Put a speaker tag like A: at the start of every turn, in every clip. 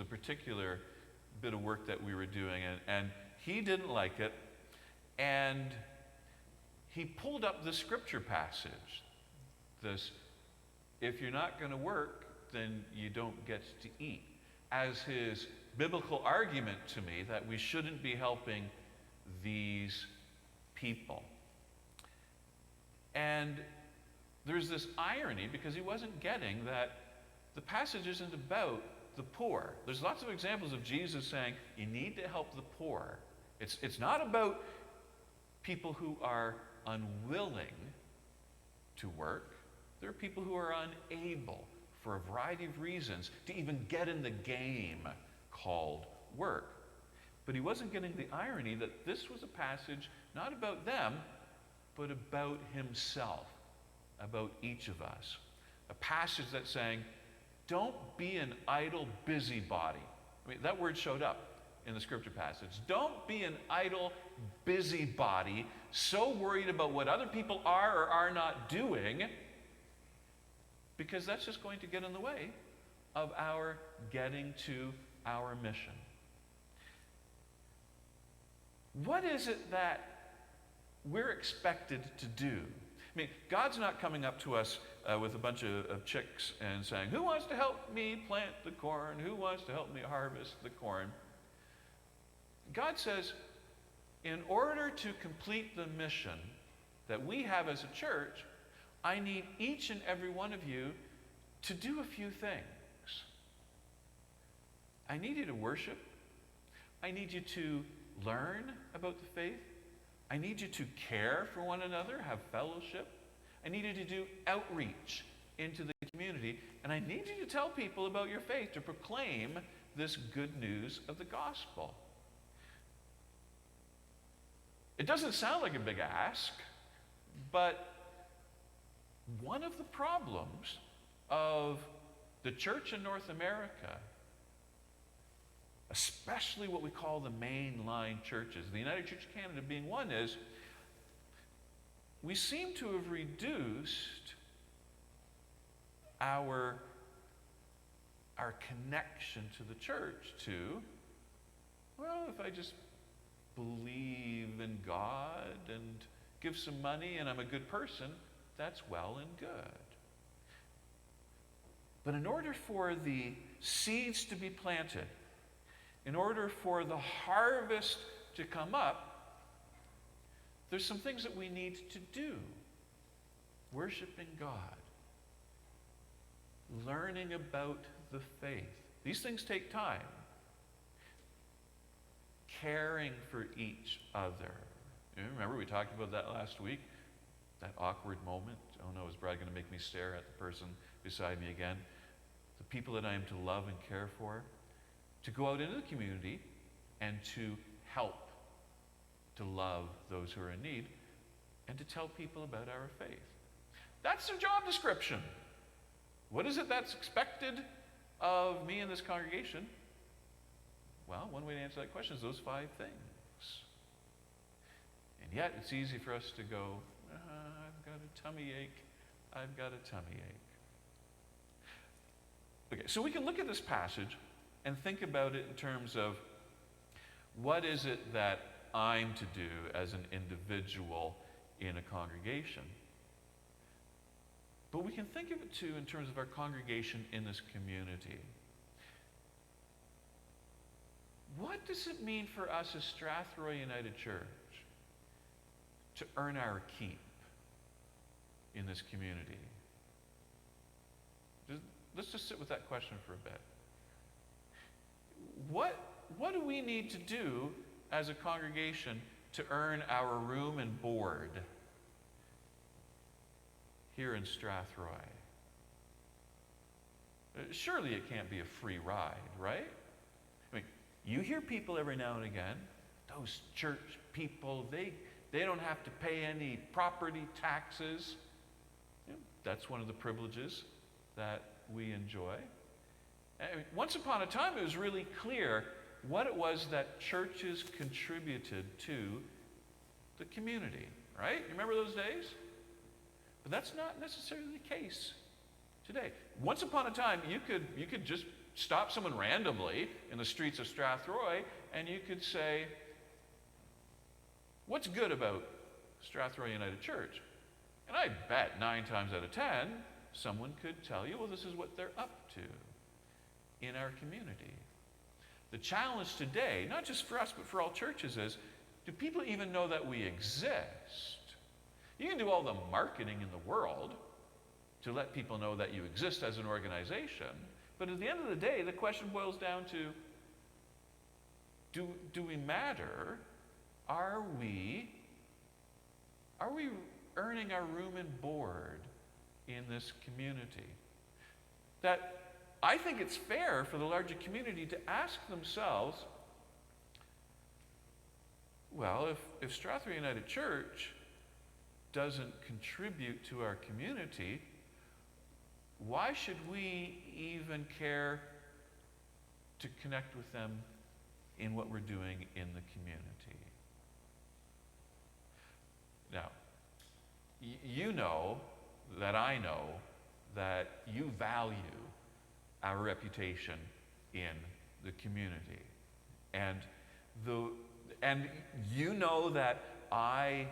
A: particular bit of work that we were doing, and he didn't like it, and he pulled up this scripture passage. This, if you're not going to work, then you don't get to eat, as his biblical argument to me that we shouldn't be helping these people. And there's this irony, because he wasn't getting that the passage isn't about the poor. There's lots of examples of Jesus saying you need to help the poor. It's not about people who are unwilling to work. There are people who are unable, for a variety of reasons, to even get in the game called work. But he wasn't getting the irony that this was a passage not about them, but about himself, about each of us. A passage that's saying, don't be an idle busybody. I mean, that word showed up in the scripture passage. Don't be an idle busybody, so worried about what other people are or are not doing, because that's just going to get in the way of our getting to our mission. What is it that we're expected to do? I mean, God's not coming up to us with a bunch of chicks and saying, who wants to help me plant the corn? Who wants to help me harvest the corn? God says, in order to complete the mission that we have as a church, I need each and every one of you to do a few things. I need you to worship. I need you to learn about the faith. I need you to care for one another, have fellowship. I need you to do outreach into the community. And I need you to tell people about your faith, to proclaim this good news of the gospel. It doesn't sound like a big ask, but one of the problems of the church in North America, especially what we call the mainline churches, the United Church of Canada being one, is we seem to have reduced our connection to the church to, well, if I just believe in God and give some money and I'm a good person, that's well and good. But in order for the seeds to be planted, in order for the harvest to come up, there's some things that we need to do. Worshiping God, learning about the faith. These things take time. Caring for each other. You remember we talked about that last week? That awkward moment. Oh no, is Brad going to make me stare at the person beside me again? The people that I am to love and care for. To go out into the community and to help, to love those who are in need, and to tell people about our faith. That's their job description. What is it that's expected of me in this congregation? Well, one way to answer that question is those 5 things. And yet, it's easy for us to go, I've got a tummy ache. I've got a tummy ache. Okay, so we can look at this passage and think about it in terms of what is it that I'm to do as an individual in a congregation. But we can think of it too in terms of our congregation in this community. What does it mean for us as Strathroy United Church to earn our keep in this community? Let's just sit with that question for a bit. What do we need to do as a congregation to earn our room and board here in Strathroy? Surely it can't be a free ride, right? I mean, you hear people every now and again, those church people, they don't have to pay any property taxes. Yeah, that's one of the privileges that we enjoy. I mean, once upon a time, it was really clear what it was that churches contributed to the community, right? You remember those days? But that's not necessarily the case today. Once upon a time, you could just stop someone randomly in the streets of Strathroy and you could say, what's good about Strathroy United Church? And I bet 9 times out of 10, someone could tell you, well, this is what they're up to in our community. The challenge today, not just for us, but for all churches is, do people even know that we exist? You can do all the marketing in the world to let people know that you exist as an organization, but at the end of the day, the question boils down to, do we matter? Are we earning our room and board in this community? That I think it's fair for the larger community to ask themselves, well, if Strathroy United Church doesn't contribute to our community, why should we even care to connect with them in what we're doing in the community? Now, you know that I know that you value our reputation in the community. And you know that I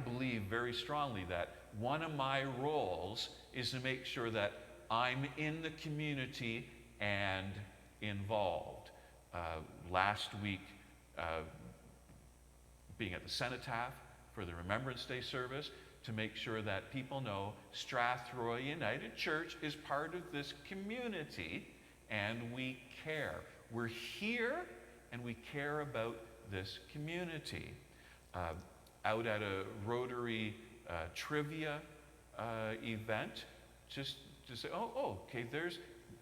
A: believe very strongly that one of my roles is to make sure that I'm in the community and involved. Last week, being at the cenotaph for the Remembrance Day service, to make sure that people know Strathroy United Church is part of this community and we care. We're here and we care about this community. Out at a Rotary trivia event, just to say, okay,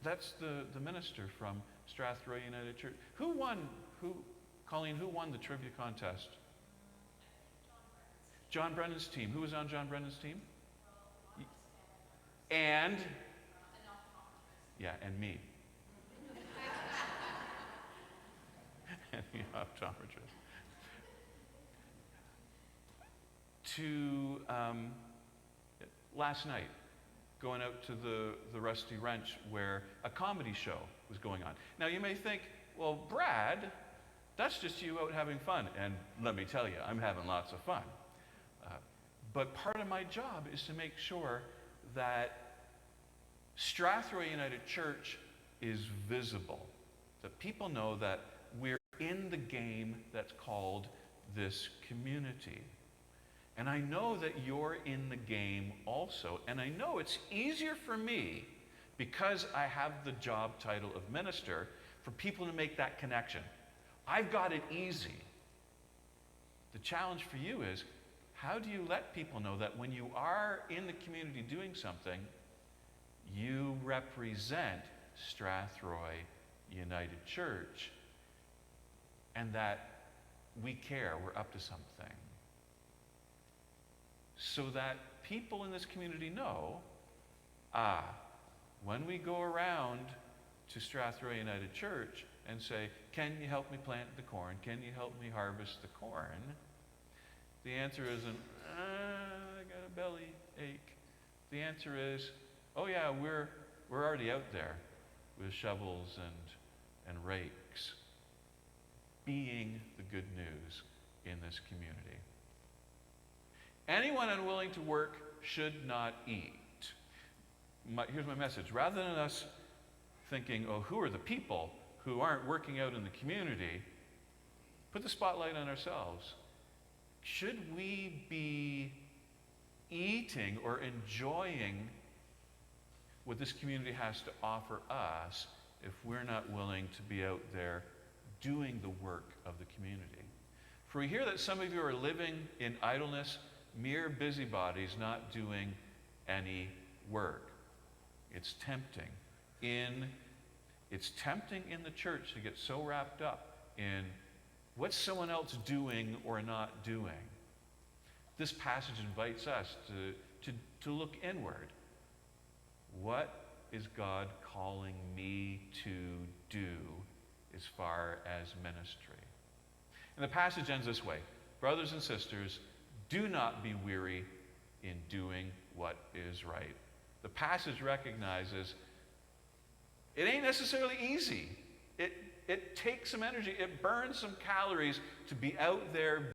A: that's the minister from Strathroy United Church. Colleen, who won the trivia contest? John Brennan's team. Who was on John Brennan's team? And? Yeah, and me. And the optometrist. Last night, going out to the Rusty Wrench where a comedy show was going on. Now you may think, well, Brad, that's just you out having fun. And let me tell you, I'm having lots of fun. But part of my job is to make sure that Strathroy United Church is visible, that people know that we're in the game that's called this community. And I know that you're in the game also, and I know it's easier for me, because I have the job title of minister, for people to make that connection. I've got it easy. The challenge for you is, how do you let people know that when you are in the community doing something, you represent Strathroy United Church, and that we care, we're up to something? So that people in this community know, when we go around to Strathroy United Church and say, can you help me plant the corn? Can you help me harvest the corn? The answer isn't, I got a belly ache. The answer is, oh yeah, we're already out there with shovels and rakes, being the good news in this community. Anyone unwilling to work should not eat. Here's my message. Rather than us thinking, oh, who are the people who aren't working out in the community, put the spotlight on ourselves. Should we be eating or enjoying what this community has to offer us if we're not willing to be out there doing the work of the community? For we hear that some of you are living in idleness, mere busybodies, not doing any work. It's tempting in the church to get so wrapped up in what's someone else doing or not doing. This passage invites us to look inward. What is God calling me to do as far as ministry? And the passage ends this way. Brothers and sisters, do not be weary in doing what is right. The passage recognizes It ain't necessarily easy. It takes some energy. It burns some calories to be out there